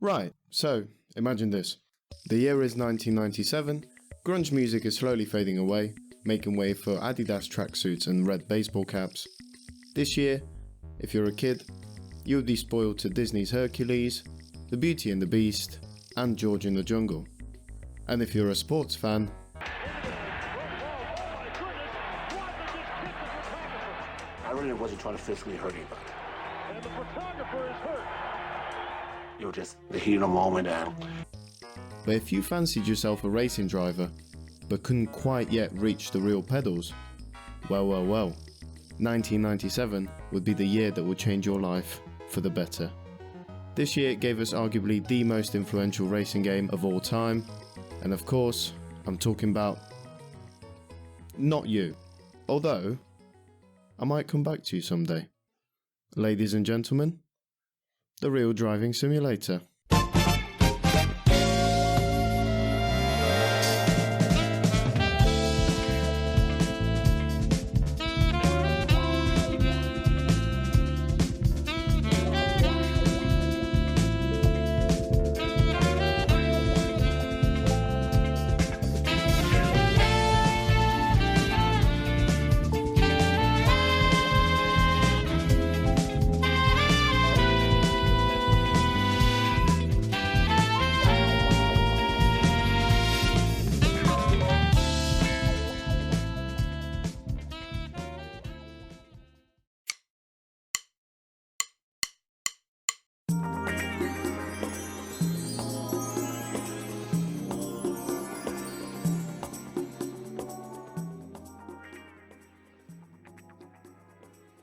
Right, so imagine this. The year is 1997, grunge music is slowly fading away, making way for Adidas tracksuits and red baseball caps. This year, if you're a kid, you would be spoiled to Disney's Hercules, The Beauty and the Beast, and George in the Jungle. And if you're a sports fan, I really wasn't trying to physically hurt anybody. And the photographer is hurt. It was just the heat of the moment and... But if you fancied yourself a racing driver, but couldn't quite yet reach the real pedals, well, 1997 would be the year that would change your life for the better. This year gave us arguably the most influential racing game of all time, and of course, I'm talking about not you, although I might come back to you someday. Ladies and gentlemen, the Real Driving Simulator.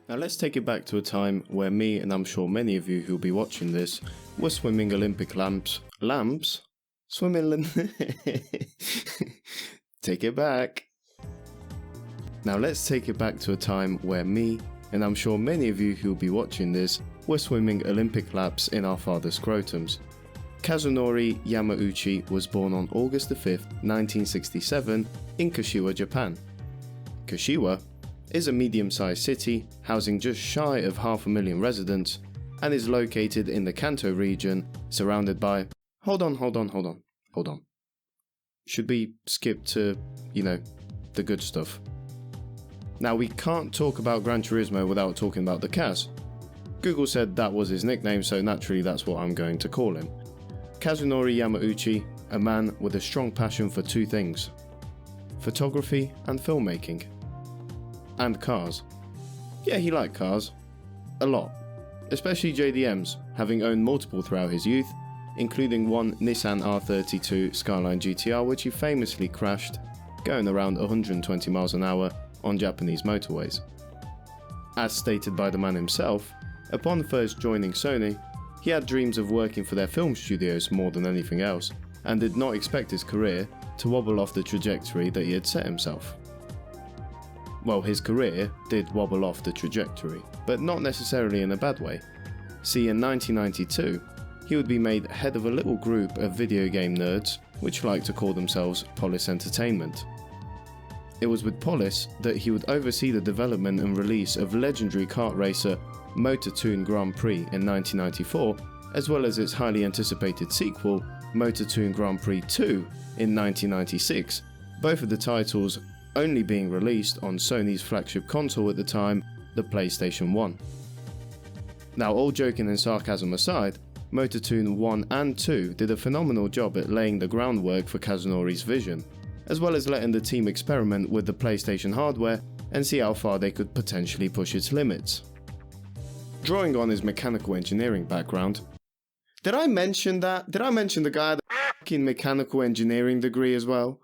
Now let's take it back to a time where me, and I'm sure many of you who'll be watching this, were swimming Olympic lamps? Swimming Take it back. Now let's take it back to a time where me, and I'm sure many of you who'll be watching this, were swimming Olympic laps in our father's scrotums. Kazunori Yamauchi was born on August 5th, 1967 in Kashiwa, Japan. Kashiwa is a medium-sized city housing just shy of 500,000 residents and is located in the Kanto region, surrounded by... Hold on. Should we skip to, the good stuff? Now, we can't talk about Gran Turismo without talking about the Kaz. Google said that was his nickname, so naturally that's what I'm going to call him. Kazunori Yamauchi, a man with a strong passion for two things: photography and filmmaking. And cars. Yeah, he liked cars. A lot. Especially JDMs, having owned multiple throughout his youth, including one Nissan R32 Skyline GTR which he famously crashed, going around 120 miles an hour on Japanese motorways. As stated by the man himself, upon first joining Sony, he had dreams of working for their film studios more than anything else, and did not expect his career to wobble off the trajectory that he had set himself. Well, his career did wobble off the trajectory, but not necessarily in a bad way. See, in 1992, he would be made head of a little group of video game nerds which like to call themselves Polis Entertainment. It was with Polis that he would oversee the development and release of legendary kart racer Motor Toon Grand Prix in 1994, as well as its highly anticipated sequel, Motor Toon Grand Prix 2 in 1996, both of the titles only being released on Sony's flagship console at the time, the PlayStation 1. Now, all joking and sarcasm aside, Motor Toon 1 and 2 did a phenomenal job at laying the groundwork for Kazunori's vision, as well as letting the team experiment with the PlayStation hardware and see how far they could potentially push its limits. Drawing on his mechanical engineering background, did I mention that? Did I mention the guy with a fucking mechanical engineering degree as well?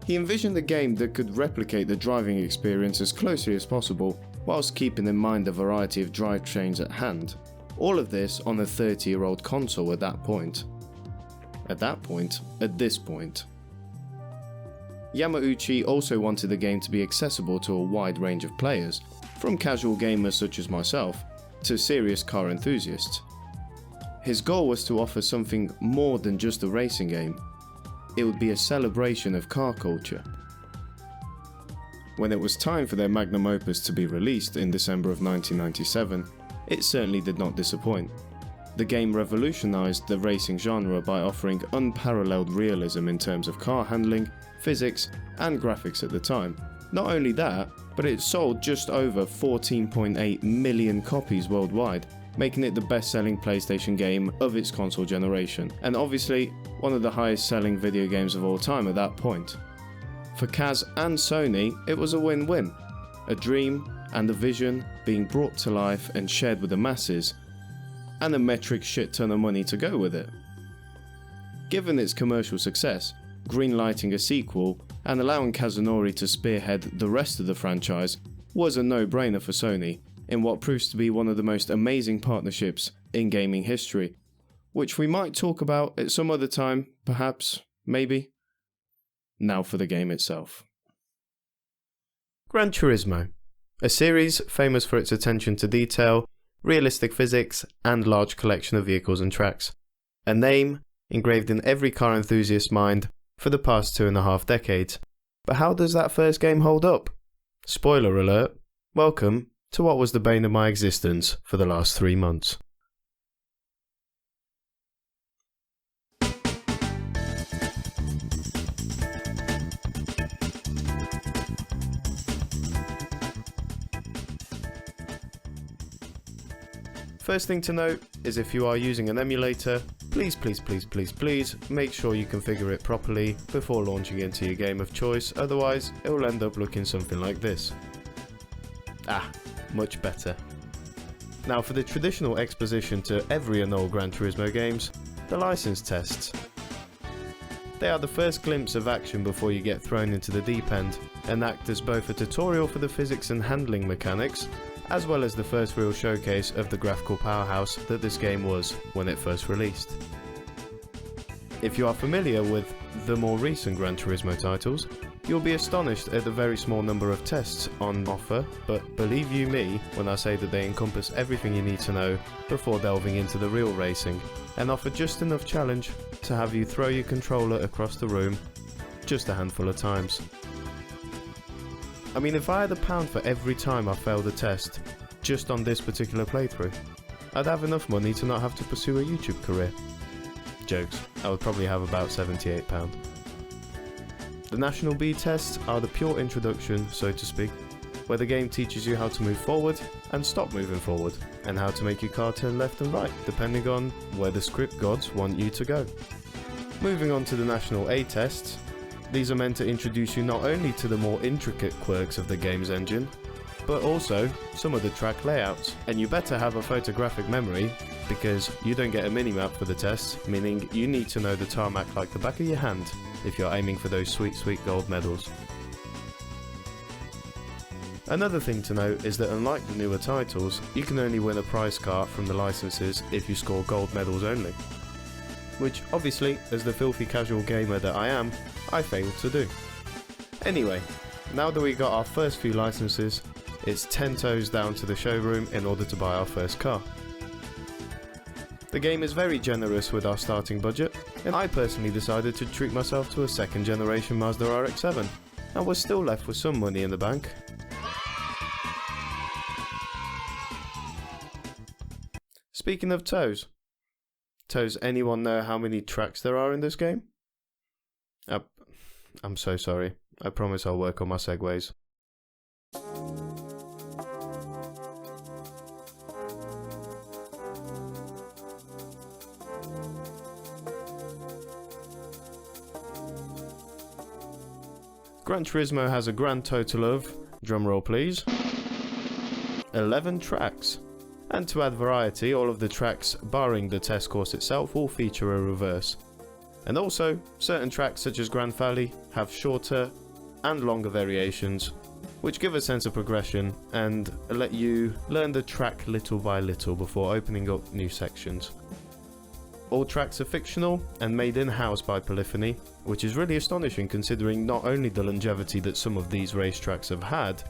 He envisioned a game that could replicate the driving experience as closely as possible, whilst keeping in mind the variety of drivetrains at hand. All of this on a 30-year-old console at that point. At this point. Yamauchi also wanted the game to be accessible to a wide range of players, from casual gamers such as myself, to serious car enthusiasts. His goal was to offer something more than just a racing game. It would be a celebration of car culture. When it was time for their magnum opus to be released in December of 1997, it certainly did not disappoint. the game revolutionized the racing genre by offering unparalleled realism in terms of car handling, physics, and graphics at the time. Not only that, but it sold just over 14.8 million copies worldwide, making it the best-selling PlayStation game of its console generation, and obviously one of the highest-selling video games of all time at that point. For Kaz and Sony, it was a win-win. A dream and a vision being brought to life and shared with the masses, and a metric shit ton of money to go with it. Given its commercial success, greenlighting a sequel and allowing Kazunori to spearhead the rest of the franchise was a no-brainer for Sony, in what proves to be one of the most amazing partnerships in gaming history, which we might talk about at some other time, perhaps, maybe. Now for the game itself. Gran Turismo, a series famous for its attention to detail, realistic physics, and large collection of vehicles and tracks. A name engraved in every car enthusiast's mind for the past 2.5 decades. But how does that first game hold up? Spoiler alert, welcome to what was the bane of my existence for the last 3 months. First thing to note is if you are using an emulator, please make sure you configure it properly before launching into your game of choice, otherwise it will end up looking something like this. Much better. Now for the traditional exposition to every and all Gran Turismo games, the license tests. They are the first glimpse of action before you get thrown into the deep end, and act as both a tutorial for the physics and handling mechanics, as well as the first real showcase of the graphical powerhouse that this game was when it first released. If you are familiar with the more recent Gran Turismo titles, you'll be astonished at the very small number of tests on offer, but believe you me when I say that they encompass everything you need to know before delving into the real racing, and offer just enough challenge to have you throw your controller across the room just a handful of times. I mean, if I had £1 for every time I failed a test, just on this particular playthrough, I'd have enough money to not have to pursue a YouTube career. Jokes, I would probably have about £78. The National B tests are the pure introduction, so to speak, where the game teaches you how to move forward and stop moving forward, and how to make your car turn left and right, depending on where the script gods want you to go. Moving on to the National A tests, these are meant to introduce you not only to the more intricate quirks of the game's engine, but also some of the track layouts. And you better have a photographic memory, because you don't get a minimap for the test, meaning you need to know the tarmac like the back of your hand if you're aiming for those sweet gold medals. Another thing to note is that unlike the newer titles, you can only win a prize car from the licenses if you score gold medals only. Which obviously, as the filthy casual gamer that I am, I failed to do. Anyway, now that we got our first few licenses, it's 10 toes down to the showroom in order to buy our first car. The game is very generous with our starting budget, and I personally decided to treat myself to a second generation Mazda RX-7, and was still left with some money in the bank. Speaking of toes, anyone know how many tracks there are in this game? I'm so sorry. I promise I'll work on my segues. Gran Turismo has a grand total of, drumroll please, 11 tracks. And to add variety, all of the tracks, barring the test course itself, will feature a reverse. And also, certain tracks such as Grand Valley have shorter and longer variations, which give a sense of progression and let you learn the track little by little before opening up new sections. All tracks are fictional and made in-house by Polyphony, which is really astonishing considering not only the longevity that some of these racetracks have had,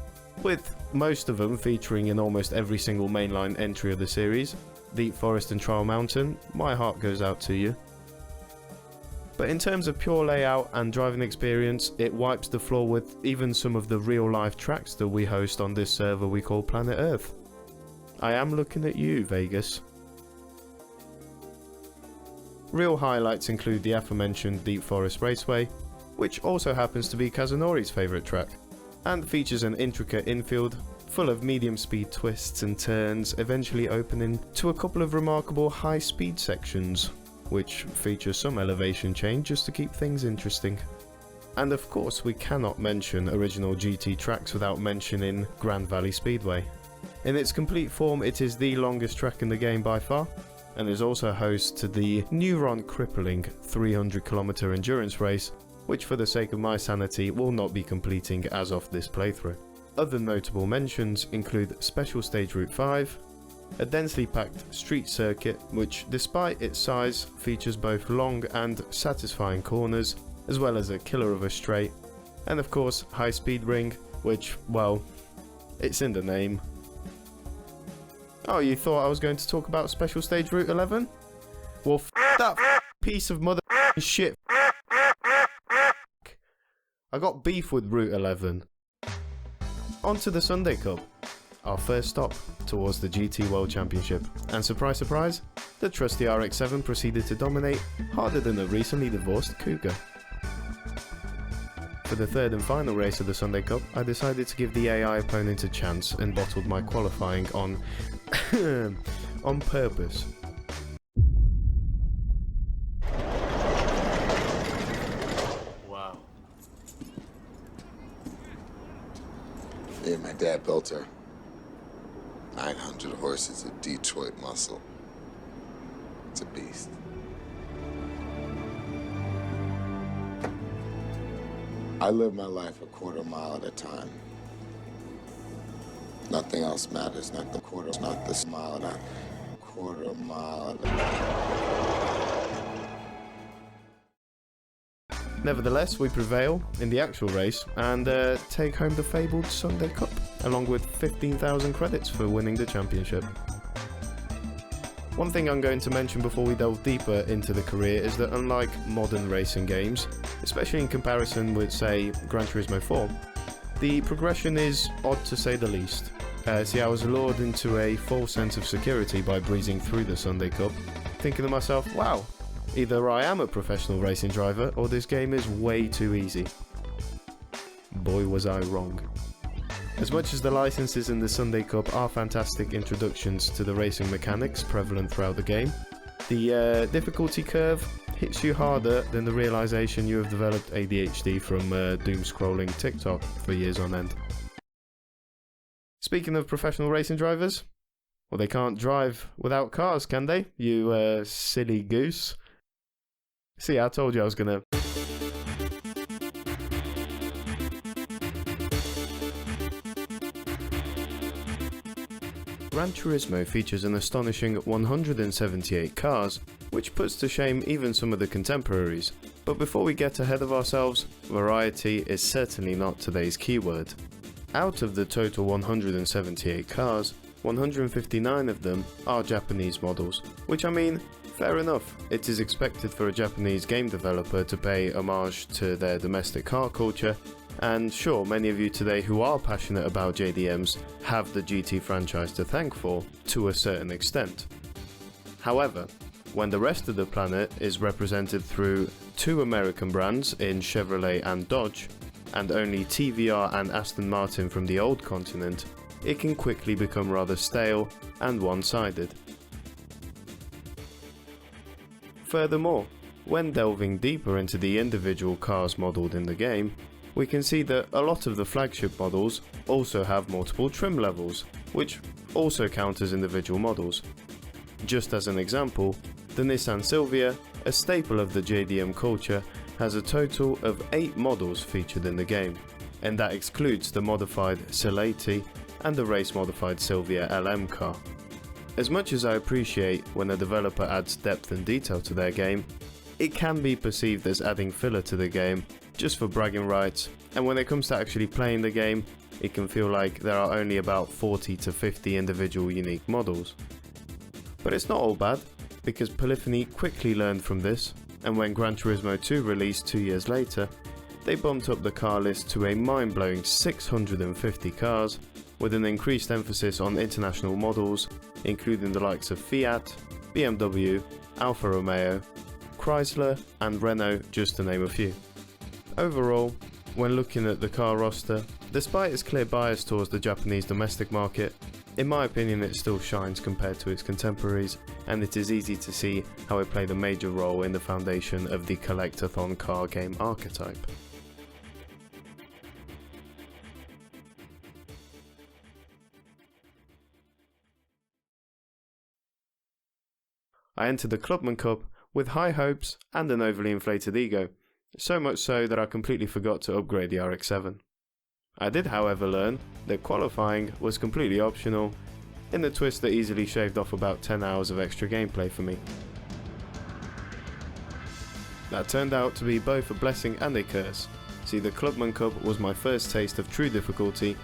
with most of them featuring in almost every single mainline entry of the series, Deep Forest and Trial Mountain, my heart goes out to you. But in terms of pure layout and driving experience, it wipes the floor with even some of the real life tracks that we host on this server we call Planet Earth. I am looking at you, Vegas. Real highlights include the aforementioned Deep Forest Raceway, which also happens to be Kazunori's favourite track, and features an intricate infield full of medium speed twists and turns, eventually opening to a couple of remarkable high speed sections, which feature some elevation change just to keep things interesting. And of course, we cannot mention original GT tracks without mentioning Grand Valley Speedway. In its complete form, it is the longest track in the game by far, and is also host to the neuron-crippling 300km endurance race, which for the sake of my sanity will not be completing as of this playthrough. Other notable mentions include Special Stage Route 5, a densely packed street circuit which, despite its size, features both long and satisfying corners, as well as a killer of a straight, and of course High Speed Ring, which, well, it's in the name. Oh, you thought I was going to talk about Special Stage Route 11? Well, that piece of mother shit. I got beef with Route 11. On to the Sunday Cup, our first stop towards the GT World Championship, and surprise surprise, the trusty RX-7 proceeded to dominate harder than a recently divorced cougar. For the third and final race of the Sunday Cup, I decided to give the AI opponent a chance and bottled my qualifying on on purpose. Wow. Yeah, my dad built her. 900 horses of Detroit muscle. It's a beast. I live my life a quarter mile at a time. Nothing else matters, not the quarter, not this mile, not quarter mile. Nevertheless, we prevail in the actual race and take home the fabled Sunday Cup, along with 15,000 credits for winning the championship. One thing I'm going to mention before we delve deeper into the career is that unlike modern racing games, especially in comparison with, say, Gran Turismo 4, the progression is odd to say the least. See, I was lured into a false sense of security by breezing through the Sunday Cup, thinking to myself, wow, either I am a professional racing driver or this game is way too easy. Boy was I wrong. As much as the licenses in the Sunday Cup are fantastic introductions to the racing mechanics prevalent throughout the game, the difficulty curve hits you harder than the realization you have developed ADHD from doom-scrolling TikTok for years on end. Speaking of professional racing drivers, well, they can't drive without cars, can they? You silly goose. See, I told you I was gonna... Gran Turismo features an astonishing 178 cars, which puts to shame even some of the contemporaries. But before we get ahead of ourselves, variety is certainly not today's keyword. Out of the total 178 cars, 159 of them are Japanese models, which, I mean, fair enough. It is expected for a Japanese game developer to pay homage to their domestic car culture, and sure, many of you today who are passionate about JDMs have the GT franchise to thank for, to a certain extent. However, when the rest of the planet is represented through two American brands in Chevrolet and Dodge, and only TVR and Aston Martin from the old continent, it can quickly become rather stale and one-sided. Furthermore, when delving deeper into the individual cars modelled in the game, we can see that a lot of the flagship models also have multiple trim levels, which also count as individual models. Just as an example, the Nissan Silvia, a staple of the JDM culture, has a total of 8 models featured in the game, and that excludes the modified Celetti and the race-modified Silvia LM car. As much as I appreciate when a developer adds depth and detail to their game, it can be perceived as adding filler to the game just for bragging rights, and when it comes to actually playing the game, it can feel like there are only about 40 to 50 individual unique models. But it's not all bad, because Polyphony quickly learned from this, and when Gran Turismo 2 released 2 years later, they bumped up the car list to a mind-blowing 650 cars, with an increased emphasis on international models, including the likes of Fiat, BMW, Alfa Romeo, Chrysler and Renault, just to name a few. Overall, when looking at the car roster, despite its clear bias towards the Japanese domestic market, in my opinion it still shines compared to its contemporaries, and it is easy to see how it played a major role in the foundation of the collectathon car game archetype. I entered the Clubman Cup with high hopes and an overly inflated ego, so much so that I completely forgot to upgrade the RX-7. I did however learn that qualifying was completely optional, in a twist that easily shaved off about 10 hours of extra gameplay for me. That turned out to be both a blessing and a curse. See, the Clubman Cup was my first taste of true difficulty,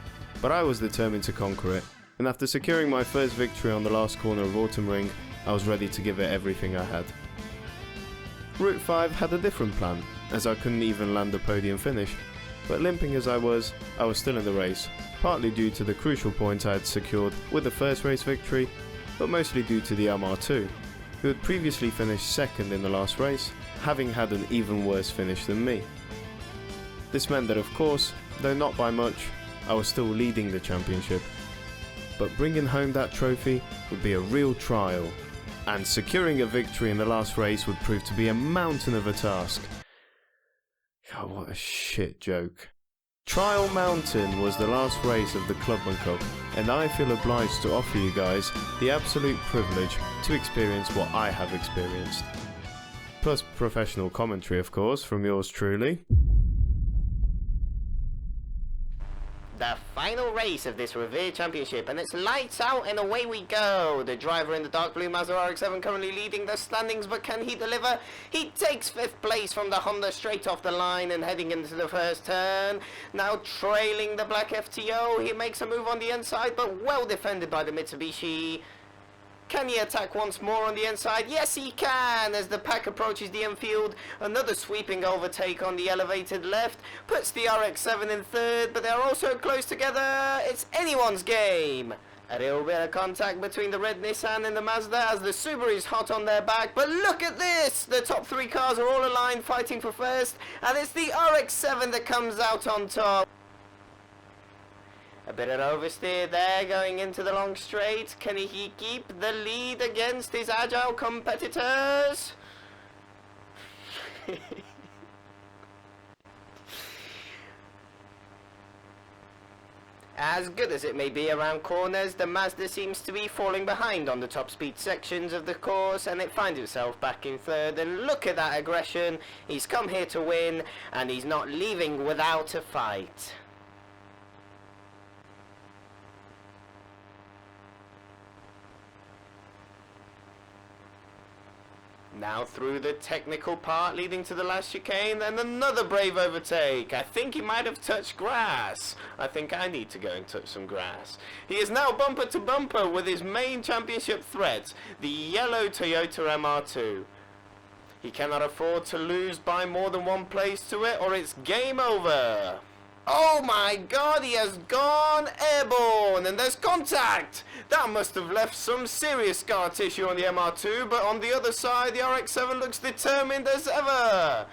but I was determined to conquer it, and after securing my first victory on the last corner of Autumn Ring, I was ready to give it everything I had. Route 5 had a different plan, as I couldn't even land the podium finish, but limping as I was still in the race, partly due to the crucial points I had secured with the first race victory, but mostly due to the MR2, who had previously finished second in the last race, having had an even worse finish than me. This meant that of course, though not by much, I was still leading the championship, but bringing home that trophy would be a real trial, and securing a victory in the last race would prove to be a mountain of a task. God, what a shit joke. Trial Mountain was the last race of the Clubman Cup, and I feel obliged to offer you guys the absolute privilege to experience what I have experienced. Plus professional commentary, of course, from yours truly. The final race of this revered championship, and it's lights out and away we go. The driver in the dark blue Mazda RX-7 currently leading the standings, but can he deliver? He takes 5th place from the Honda straight off the line and heading into the first turn. Now trailing the black FTO, he makes a move on the inside, but well defended by the Mitsubishi. Can he attack once more on the inside? Yes, he can! As the pack approaches the infield, another sweeping overtake on the elevated left puts the RX-7 in 3rd, but they're also close together. It's anyone's game. A little bit of contact between the red Nissan and the Mazda as the Subaru is hot on their back, but look at this! The top 3 cars are all aligned fighting for first, and it's the RX-7 that comes out on top. A bit of oversteer there going into the long straight. Can he keep the lead against his agile competitors? As good as it may be around corners, the Mazda seems to be falling behind on the top speed sections of the course, and it finds itself back in 3rd. And look at that aggression. He's come here to win, and he's not leaving without a fight. Now through the technical part leading to the last chicane, and another brave overtake. I think he might have touched grass. I think I need to go and touch some grass. He is now bumper to bumper with his main championship threat, the yellow Toyota MR2. He cannot afford to lose by more than 1 place to it, or it's game over. Oh my god, he has gone airborne, and there's contact! That must have left some serious scar tissue on the MR2, but on the other side, the RX-7 looks determined as ever.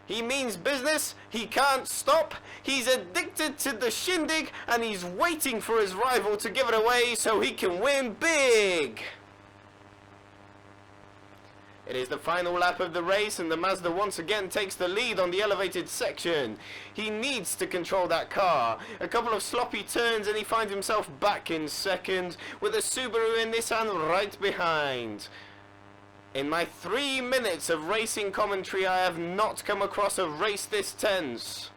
He means business, he can't stop, he's addicted to the shindig, and he's waiting for his rival to give it away so he can win big. It is the final lap of the race, and the Mazda once again takes the lead on the elevated section. He needs to control that car. A couple of sloppy turns and he finds himself back in 2nd, with a Subaru and Nissan right behind. In my 3 minutes of racing commentary, I have not come across a race this tense.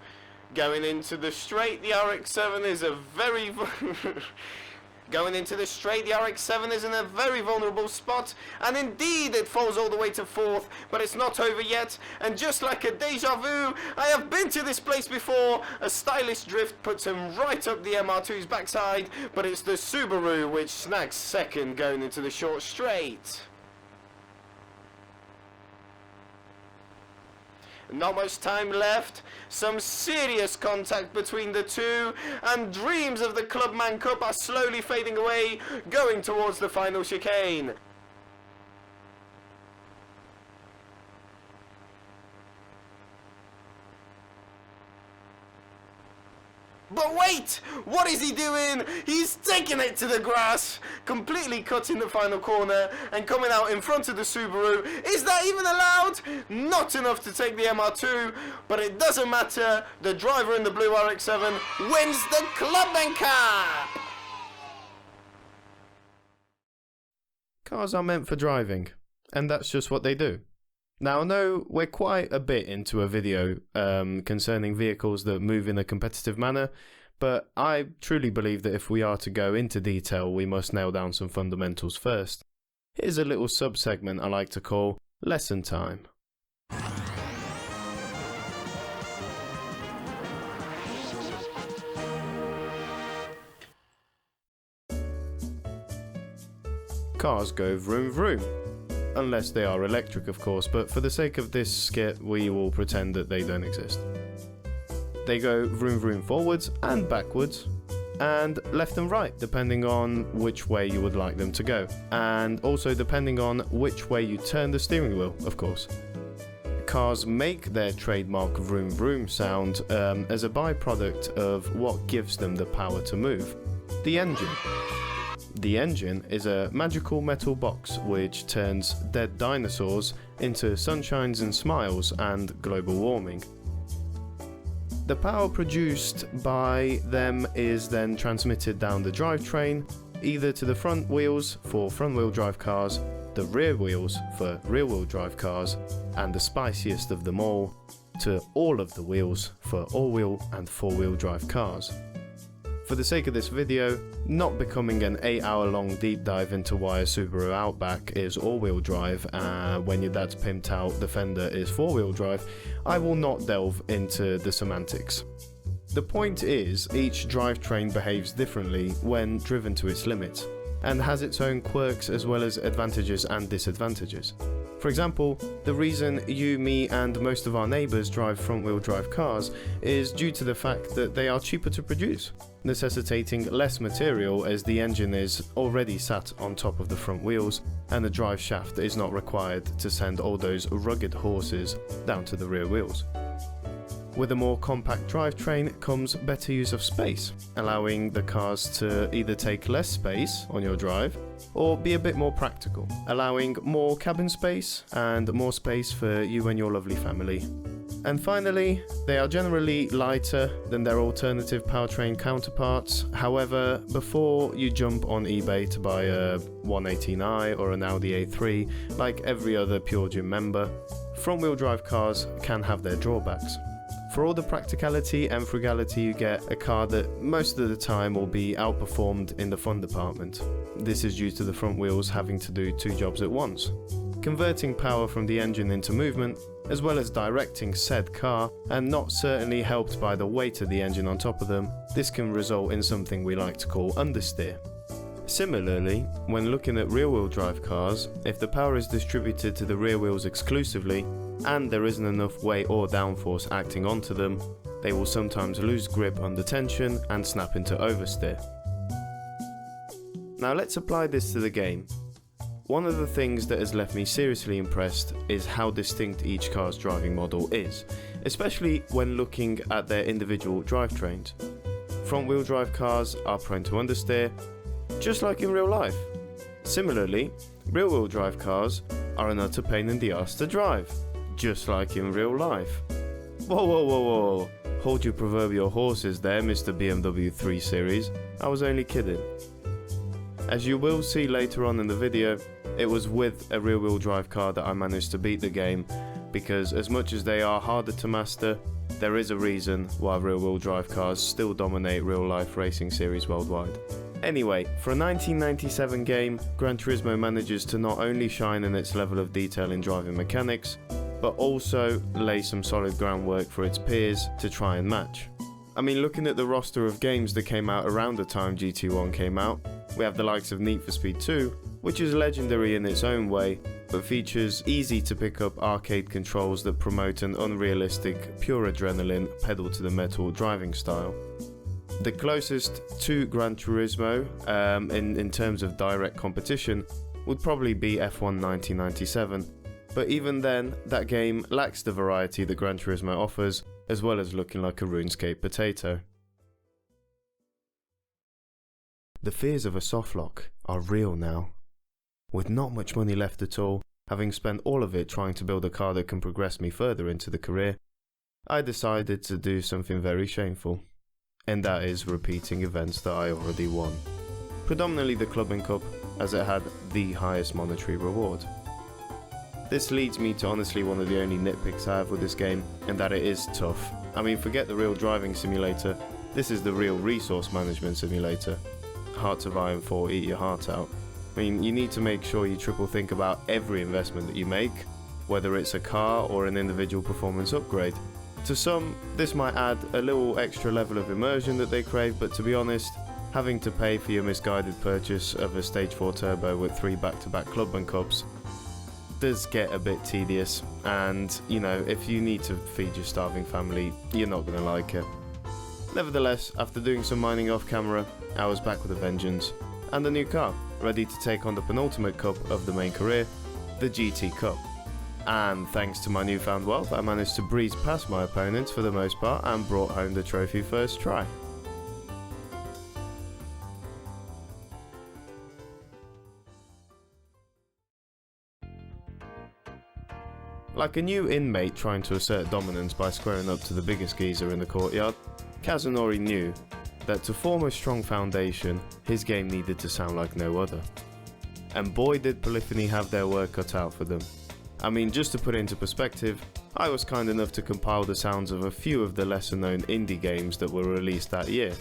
Going into the straight, the RX-7 is a very... Going into the straight, the RX-7 is in a very vulnerable spot, and indeed it falls all the way to 4th, but it's not over yet, and just like a deja vu, I have been to this place before. A stylish drift puts him right up the MR2's backside, but it's the Subaru which snags 2nd going into the short straight. Not much time left, some serious contact between the two, and dreams of the Clubman Cup are slowly fading away, going towards the final chicane. But wait! What is he doing? He's taking it to the grass, completely cutting the final corner and coming out in front of the Subaru. Is that even allowed? Not enough to take the MR2, but it doesn't matter. The driver in the blue RX-7 wins the Clubman Cup! Cars are meant for driving, and that's just what they do. Now, I know we're quite a bit into a video concerning vehicles that move in a competitive manner, but I truly believe that if we are to go into detail, we must nail down some fundamentals first. Here's a little sub-segment I like to call Lesson Time. Cars go vroom vroom. Unless they are electric, of course, but for the sake of this skit, we will pretend that they don't exist. They go vroom vroom forwards and backwards, and left and right, depending on which way you would like them to go, and also depending on which way you turn the steering wheel, of course. Cars make their trademark vroom vroom sound as a byproduct of what gives them the power to move: the engine. The engine is a magical metal box which turns dead dinosaurs into sunshines and smiles and global warming. The power produced by them is then transmitted down the drivetrain, either to the front wheels for front-wheel drive cars, the rear wheels for rear-wheel drive cars, and the spiciest of them all, to all of the wheels for all-wheel and four-wheel drive cars. For the sake of this video, not becoming an 8-hour-long deep dive into why a Subaru Outback is all-wheel drive when your dad's pimped out Defender is four-wheel drive, I will not delve into the semantics. The point is, each drivetrain behaves differently when driven to its limits, and has its own quirks as well as advantages and disadvantages. For example, the reason you, me and most of our neighbours drive front-wheel drive cars is due to the fact that they are cheaper to produce, necessitating less material as the engine is already sat on top of the front wheels and the drive shaft is not required to send all those rugged horses down to the rear wheels. With a more compact drivetrain comes better use of space, allowing the cars to either take less space on your drive or be a bit more practical, allowing more cabin space and more space for you and your lovely family. And finally, they are generally lighter than their alternative powertrain counterparts. However, before you jump on eBay to buy a 118i or an Audi A3, like every other Pure Gym member, front-wheel drive cars can have their drawbacks. For all the practicality and frugality you get a car that most of the time will be outperformed in the fun department. This is due to the front wheels having to do two jobs at once: converting power from the engine into movement, as well as directing said car, and not certainly helped by the weight of the engine on top of them. This can result in something we like to call understeer. Similarly, when looking at rear-wheel drive cars, if the power is distributed to the rear wheels exclusively, and there isn't enough weight or downforce acting onto them, they will sometimes lose grip under tension and snap into oversteer. Now let's apply this to the game. One of the things that has left me seriously impressed is how distinct each car's driving model is, especially when looking at their individual drivetrains. Front-wheel drive cars are prone to understeer, just like in real life. Similarly, rear-wheel drive cars are an utter pain in the ass to drive, just like in real life. Whoa, whoa, whoa, whoa. Hold your proverbial horses there, Mr. BMW 3 Series. I was only kidding. As you will see later on in the video, it was with a rear-wheel drive car that I managed to beat the game, because as much as they are harder to master, there is a reason why rear-wheel drive cars still dominate real-life racing series worldwide. Anyway, for a 1997 game, Gran Turismo manages to not only shine in its level of detail in driving mechanics, but also lay some solid groundwork for its peers to try and match. I mean, looking at the roster of games that came out around the time GT1 came out, we have the likes of Need for Speed 2, which is legendary in its own way, but features easy to pick up arcade controls that promote an unrealistic, pure adrenaline, pedal to the metal driving style. The closest to Gran Turismo in terms of direct competition would probably be F1 1997, but even then, that game lacks the variety that Gran Turismo offers, as well as looking like a RuneScape potato. the fears of a softlock are real now. With not much money left at all, having spent all of it trying to build a car that can progress me further into the career, I decided to do something very shameful, and that is repeating events that I already won. Predominantly the Clubbing Cup, as it had the highest monetary reward. This leads me to honestly one of the only nitpicks I have with this game, and that it is tough. I mean, forget the real driving simulator, this is the real resource management simulator. Hearts of Iron 4 eat your heart out. I mean, you need to make sure you triple think about every investment that you make, whether it's a car or an individual performance upgrade. To some, this might add a little extra level of immersion that they crave, but to be honest, having to pay for your misguided purchase of a Stage 4 Turbo with 3 back-to-back Clubman Cups does get a bit tedious, and you know, if you need to feed your starving family, you're not going to like it. Nevertheless, after doing some mining off camera, I was back with a vengeance, and a new car, ready to take on the penultimate cup of the main career, the GT Cup. And thanks to my newfound wealth, I managed to breeze past my opponents for the most part and brought home the trophy first try. Like a new inmate trying to assert dominance by squaring up to the biggest geezer in the courtyard, Kazunori knew that to form a strong foundation, his game needed to sound like no other. And boy did Polyphony have their work cut out for them. I mean, just to put it into perspective, I was kind enough to compile the sounds of a few of the lesser known indie games that were released that year.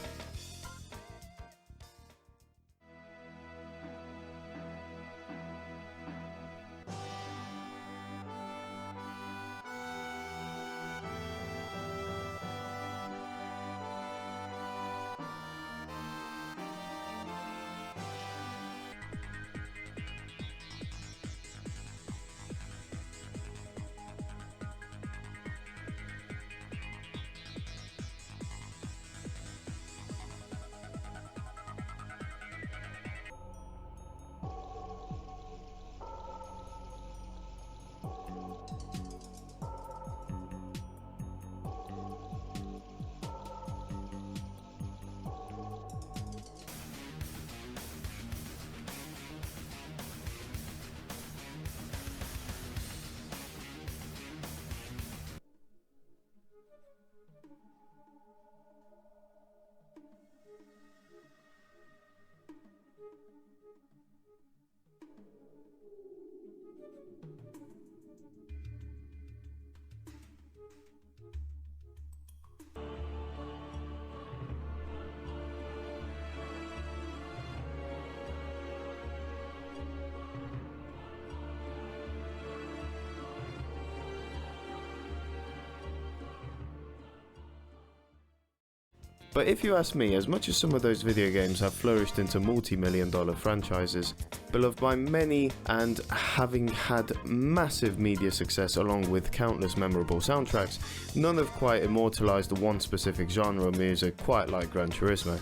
But if you ask me, as much as some of those video games have flourished into multi-million-dollar franchises, beloved by many and having had massive media success along with countless memorable soundtracks, none have quite immortalized one specific genre of music quite like Gran Turismo.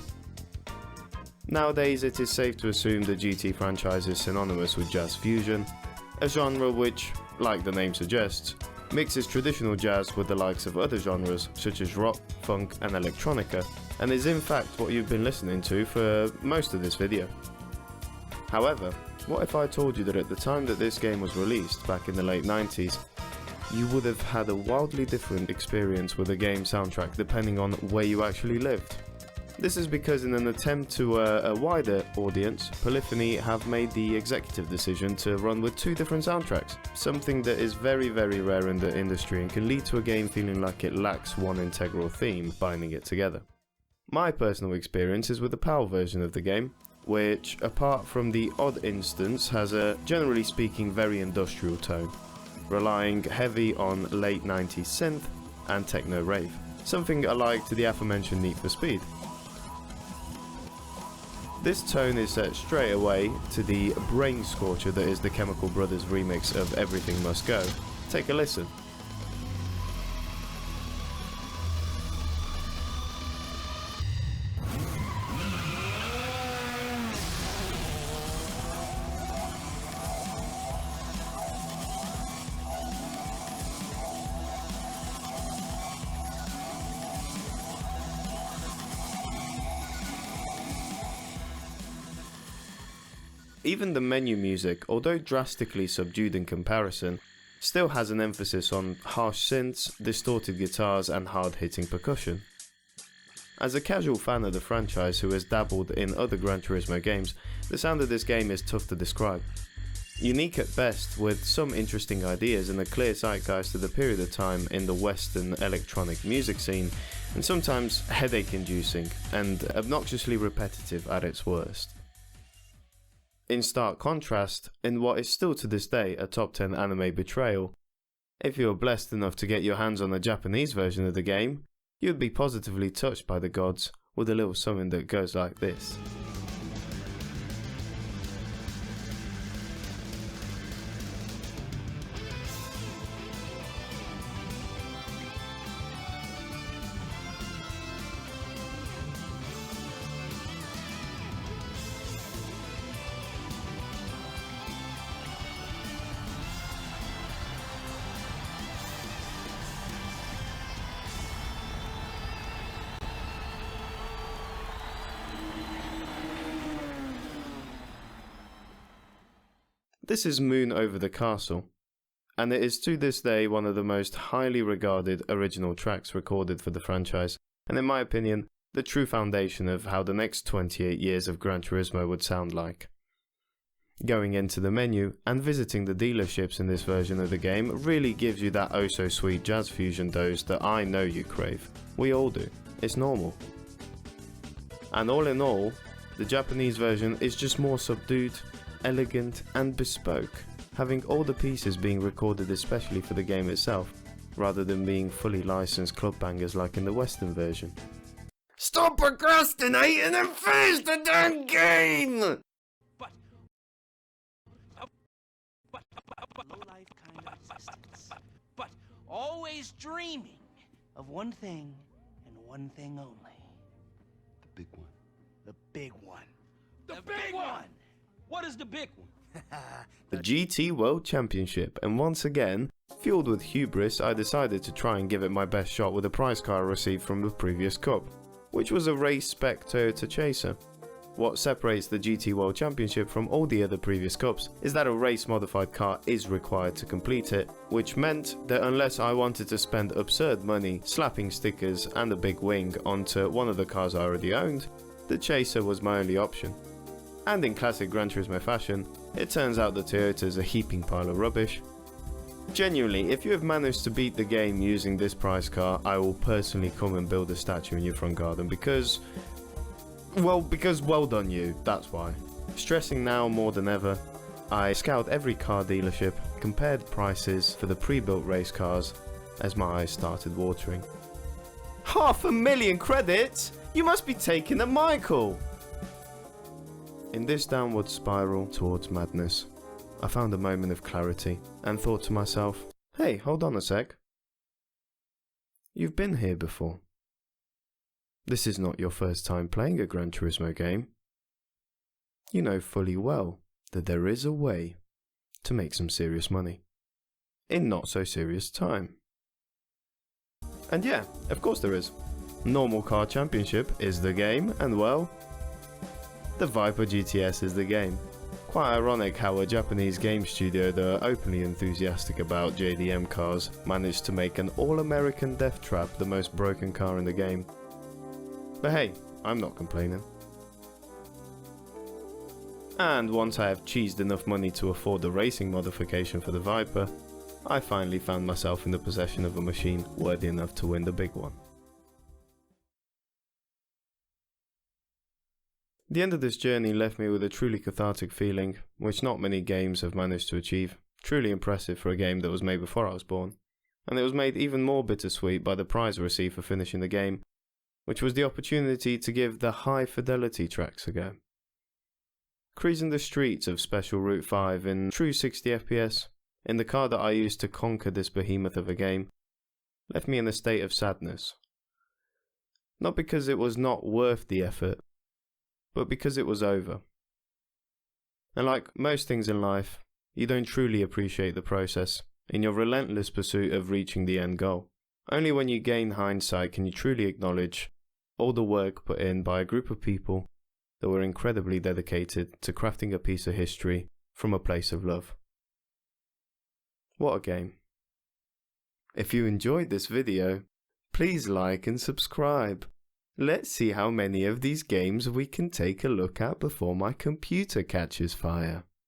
Nowadays, it is safe to assume the GT franchise is synonymous with jazz fusion, a genre which, like the name suggests, mixes traditional jazz with the likes of other genres such as rock, funk and electronica, and is in fact what you've been listening to for most of this video. However, what if I told you that at the time that this game was released back in the late 90s, you would have had a wildly different experience with a game soundtrack depending on where you actually lived? This is because in an attempt to a wider audience, Polyphony have made the executive decision to run with two different soundtracks, something that is very rare in the industry and can lead to a game feeling like it lacks one integral theme binding it together. My personal experience is with the PAL version of the game, which, apart from the odd instance, has a, generally speaking, very industrial tone, relying heavy on late 90s synth and techno rave, something alike to the aforementioned Need for Speed. This tone is set straight away to the brain scorcher that is the Chemical Brothers remix of Everything Must Go. Take a listen. Even the menu music, although drastically subdued in comparison, still has an emphasis on harsh synths, distorted guitars and hard-hitting percussion. As a casual fan of the franchise who has dabbled in other Gran Turismo games, the sound of this game is tough to describe. Unique at best, with some interesting ideas and a clear zeitgeist of the period of time in the Western electronic music scene, and sometimes headache-inducing and obnoxiously repetitive at its worst. In stark contrast, in what is still to this day a top 10 anime betrayal, if you are blessed enough to get your hands on a Japanese version of the game, you would be positively touched by the gods with a little something that goes like this. This is Moon Over the Castle, and it is to this day one of the most highly regarded original tracks recorded for the franchise, and in my opinion, the true foundation of how the next 28 years of Gran Turismo would sound like. Going into the menu and visiting the dealerships in this version of the game really gives you that oh-so-sweet jazz fusion dose that I know you crave. We all do. It's normal. And all in all, the Japanese version is just more subdued, elegant and bespoke, having all the pieces being recorded especially for the game itself, rather than being fully licensed club bangers like in the Western version. Stop procrastinating and finish the damn game! Low-life kind of existence. But always dreaming of one thing and one thing only. The big one. The big one. The big one! What is the big one? The GT World Championship, and once again, fueled with hubris, I decided to try and give it my best shot with a prize car I received from the previous cup, which was a race spec Toyota Chaser. What separates the GT World Championship from all the other previous cups is that a race modified car is required to complete it, which meant that unless I wanted to spend absurd money slapping stickers and a big wing onto one of the cars I already owned, the Chaser was my only option. And in classic Gran Turismo fashion, it turns out the Toyota is a heaping pile of rubbish. Genuinely, if you have managed to beat the game using this prize car, I will personally come and build a statue in your front garden because well done you, that's why. Stressing now more than ever, I scoured every car dealership, compared prices for the pre-built race cars, as my eyes started watering. 500,000 credits? You must be taking a Michael! In this downward spiral towards madness, I found a moment of clarity and thought to myself, hey, hold on a sec. You've been here before. This is not your first time playing a Gran Turismo game. You know fully well that there is a way to make some serious money in not so serious time. And yeah, of course there is. Normal Car Championship is the game, and well, the Viper GTS is the game. Quite ironic how a Japanese game studio that are openly enthusiastic about JDM cars managed to make an all-American Death Trap the most broken car in the game. But hey, I'm not complaining. And once I have cheesed enough money to afford the racing modification for the Viper, I finally found myself in the possession of a machine worthy enough to win the big one. The end of this journey left me with a truly cathartic feeling, which not many games have managed to achieve. Truly impressive for a game that was made before I was born. And it was made even more bittersweet by the prize I received for finishing the game, which was the opportunity to give the high fidelity tracks a go. Cruising the streets of Special Route 5 in true 60 FPS, in the car that I used to conquer this behemoth of a game, left me in a state of sadness. Not because it was not worth the effort, but because it was over. And like most things in life, you don't truly appreciate the process in your relentless pursuit of reaching the end goal. Only when you gain hindsight can you truly acknowledge all the work put in by a group of people that were incredibly dedicated to crafting a piece of history from a place of love. What a game. If you enjoyed this video, please like and subscribe. Let's see how many of these games we can take a look at before my computer catches fire.